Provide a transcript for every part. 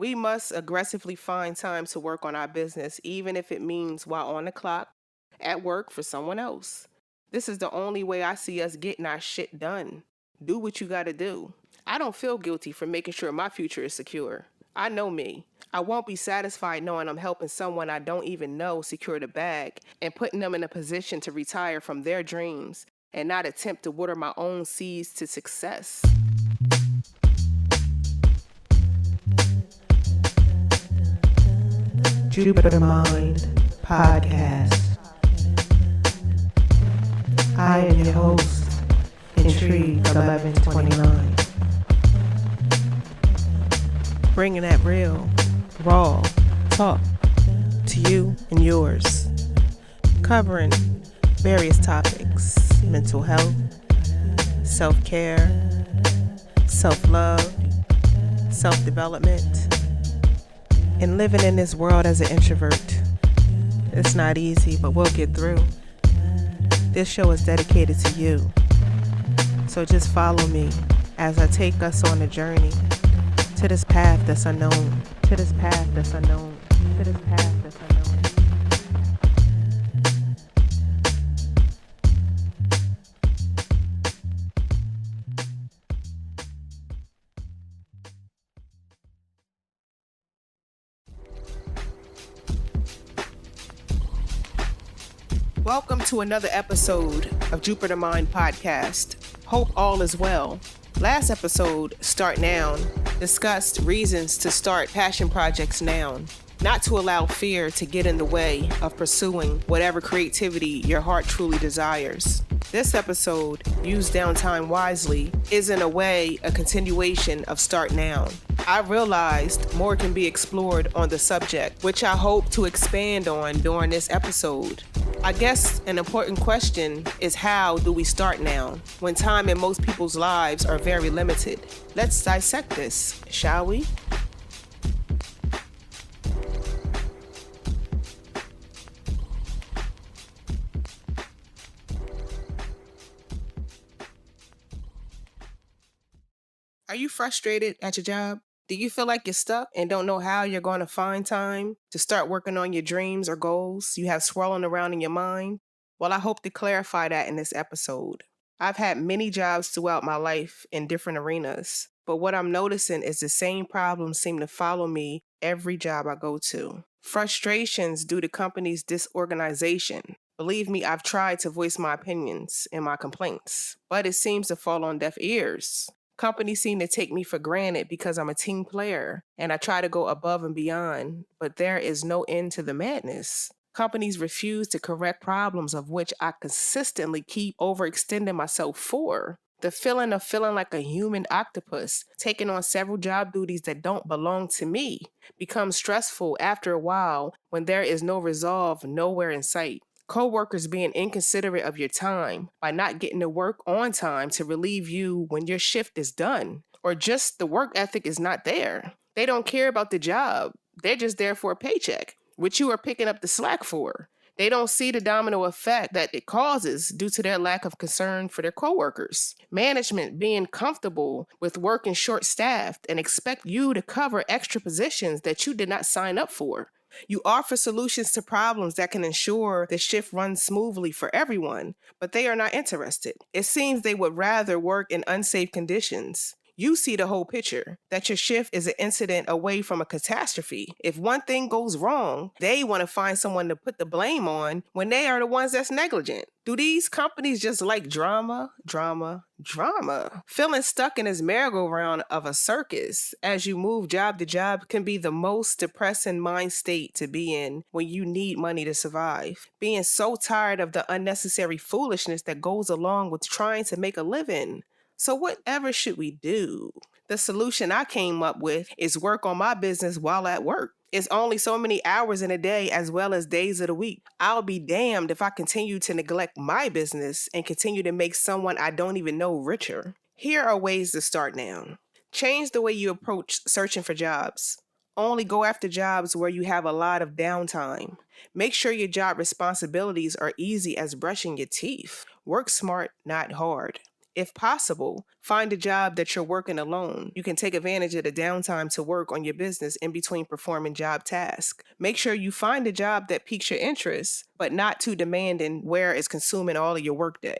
We must aggressively find time to work on our business, even if it means while on the clock at work for someone else. This is the only way I see us getting our shit done. Do what you gotta do. I don't feel guilty for making sure my future is secure. I know me. I won't be satisfied knowing I'm helping someone I don't even know secure the bag and putting them in a position to retire from their dreams and not attempt to water my own seeds to success. Jupiter Mind Podcast. I am your host, Intrigue 1129. Bringing that real, raw talk to you and yours. Covering various topics: mental health, self-care, self-love, self-development, and living in this world as an introvert. It's not easy, but we'll get through. This show is dedicated to you. So just follow me as I take us on a journey to this path that's unknown, to this path that's unknown, to this path that's unknown. Welcome to another episode of Jupiter Mind Podcast. Hope all is well. Last episode, Start Now, discussed reasons to start passion projects now, not to allow fear to get in the way of pursuing whatever creativity your heart truly desires. This episode, Use Downtime Wisely, is in a way a continuation of Start Now. I realized more can be explored on the subject, which I hope to expand on during this episode. I guess an important question is, how do we start now when time in most people's lives are very limited? Let's dissect this, shall we? Are you frustrated at your job? Do you feel like you're stuck and don't know how you're going to find time to start working on your dreams or goals you have swirling around in your mind? Well, I hope to clarify that in this episode. I've had many jobs throughout my life in different arenas, but what I'm noticing is the same problems seem to follow me every job I go to. Frustrations due to companies' disorganization. Believe me, I've tried to voice my opinions and my complaints, but it seems to fall on deaf ears. Companies seem to take me for granted because I'm a team player and I try to go above and beyond, but there is no end to the madness. Companies refuse to correct problems of which I consistently keep overextending myself for. The feeling of feeling like a human octopus, taking on several job duties that don't belong to me, becomes stressful after a while when there is no resolve nowhere in sight. Coworkers being inconsiderate of your time by not getting to work on time to relieve you when your shift is done, or just the work ethic is not there. They don't care about the job. They're just there for a paycheck, which you are picking up the slack for. They don't see the domino effect that it causes due to their lack of concern for their coworkers. Management being comfortable with working short-staffed and expect you to cover extra positions that you did not sign up for. You offer solutions to problems that can ensure the shift runs smoothly for everyone, but they are not interested. It seems they would rather work in unsafe conditions. You see the whole picture, that your shift is an incident away from a catastrophe. If one thing goes wrong, they want to find someone to put the blame on when they are the ones that's negligent. Do these companies just like drama? Feeling stuck in this merry-go-round of a circus as you move job to job can be the most depressing mind state to be in when you need money to survive. Being so tired of the unnecessary foolishness that goes along with trying to make a living. So whatever should we do? The solution I came up with is work on my business while at work. It's only so many hours in a day as well as days of the week. I'll be damned if I continue to neglect my business and continue to make someone I don't even know richer. Here are ways to start now. Change the way you approach searching for jobs. Only go after jobs where you have a lot of downtime. Make sure your job responsibilities are easy as brushing your teeth. Work smart, not hard. If possible, find a job that you're working alone. You can take advantage of the downtime to work on your business in between performing job tasks. Make sure you find a job that piques your interest, but not too demanding where it's consuming all of your workday.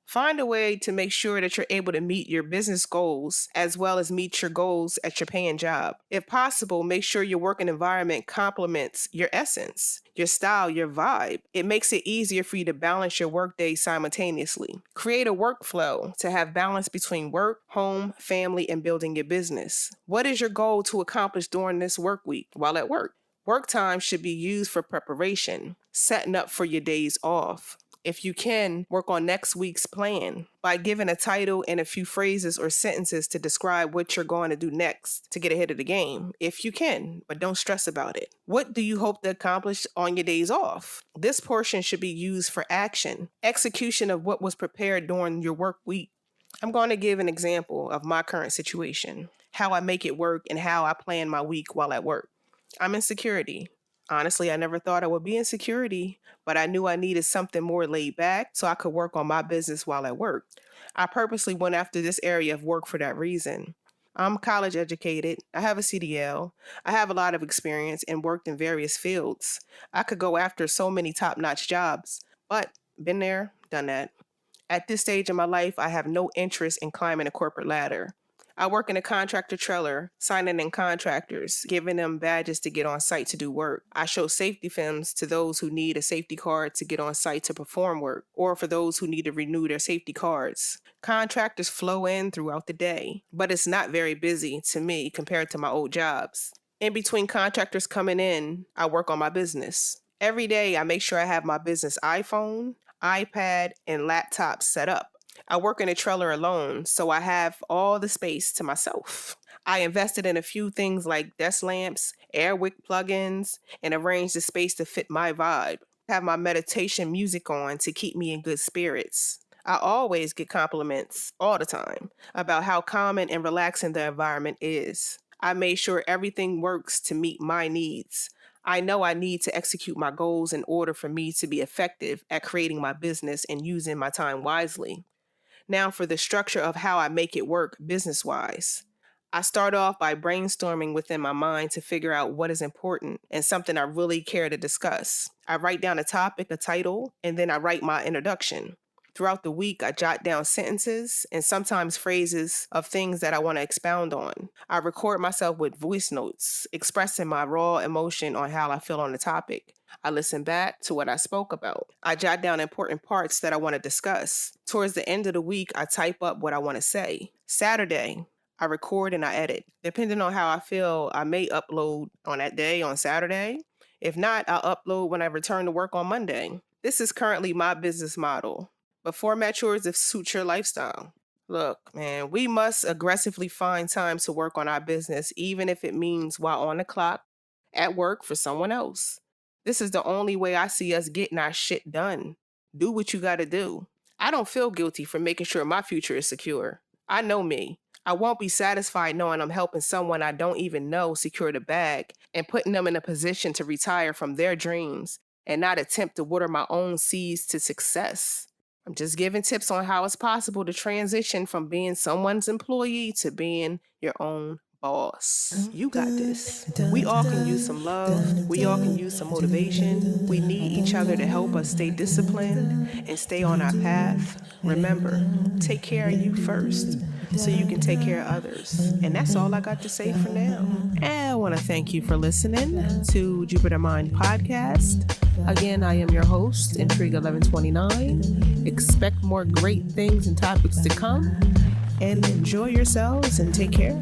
Find a way to make sure that you're able to meet your business goals as well as meet your goals at your paying job. If possible, make sure your working environment complements your essence, your style, your vibe. It makes it easier for you to balance your workday simultaneously. Create a workflow to have balance between work, home, family, and building your business. What is your goal to accomplish during this work week while at work? Work time should be used for preparation, setting up for your days off. If you can, work on next week's plan by giving a title and a few phrases or sentences to describe what you're going to do next to get ahead of the game. If you can, but don't stress about it. What do you hope to accomplish on your days off? This portion should be used for action, execution of what was prepared during your work week. I'm going to give an example of my current situation, how I make it work, and how I plan my week while at work. I'm in security. Honestly, I never thought I would be in security, but I knew I needed something more laid back so I could work on my business while at work. I purposely went after this area of work for that reason. I'm college educated, I have a CDL, I have a lot of experience and worked in various fields. I could go after so many top-notch jobs, but been there, done that. At this stage in my life, I have no interest in climbing a corporate ladder. I work in a contractor trailer, signing in contractors, giving them badges to get on site to do work. I show safety films to those who need a safety card to get on site to perform work, or for those who need to renew their safety cards. Contractors flow in throughout the day, but it's not very busy to me compared to my old jobs. In between contractors coming in, I work on my business. Every day, I make sure I have my business iPhone, iPad, and laptop set up. I work in a trailer alone, so I have all the space to myself. I invested in a few things like desk lamps, Airwick plugins, and arranged the space to fit my vibe. I have my meditation music on to keep me in good spirits. I always get compliments all the time about how calming and relaxing the environment is. I made sure everything works to meet my needs. I know I need to execute my goals in order for me to be effective at creating my business and using my time wisely. Now for the structure of how I make it work business-wise. I start off by brainstorming within my mind to figure out what is important and something I really care to discuss. I write down a topic, a title, and then I write my introduction. Throughout the week, I jot down sentences and sometimes phrases of things that I want to expound on. I record myself with voice notes, expressing my raw emotion on how I feel on the topic. I listen back to what I spoke about. I jot down important parts that I want to discuss. Towards the end of the week, I type up what I want to say. Saturday, I record and I edit. Depending on how I feel, I may upload on that day on Saturday. If not, I'll upload when I return to work on Monday. This is currently my business model, but format yours to suit your lifestyle. Look, man, we must aggressively find time to work on our business, even if it means while on the clock, at work for someone else. This is the only way I see us getting our shit done. Do what you gotta do. I don't feel guilty for making sure my future is secure. I know me. I won't be satisfied knowing I'm helping someone I don't even know secure the bag and putting them in a position to retire from their dreams and not attempt to water my own seeds to success. I'm just giving tips on how it's possible to transition from being someone's employee to being your own boss. You got this. We all can use some love. We all can use some motivation. We need each other to help us stay disciplined and stay on our path. Remember, take care of you first so you can take care of others. And that's all I got to say for now. And I want to thank you for listening to Jupiter Mind Podcast. Again, I am your host, Intrigue 1129. Expect more great things and topics to come. And enjoy yourselves and take care.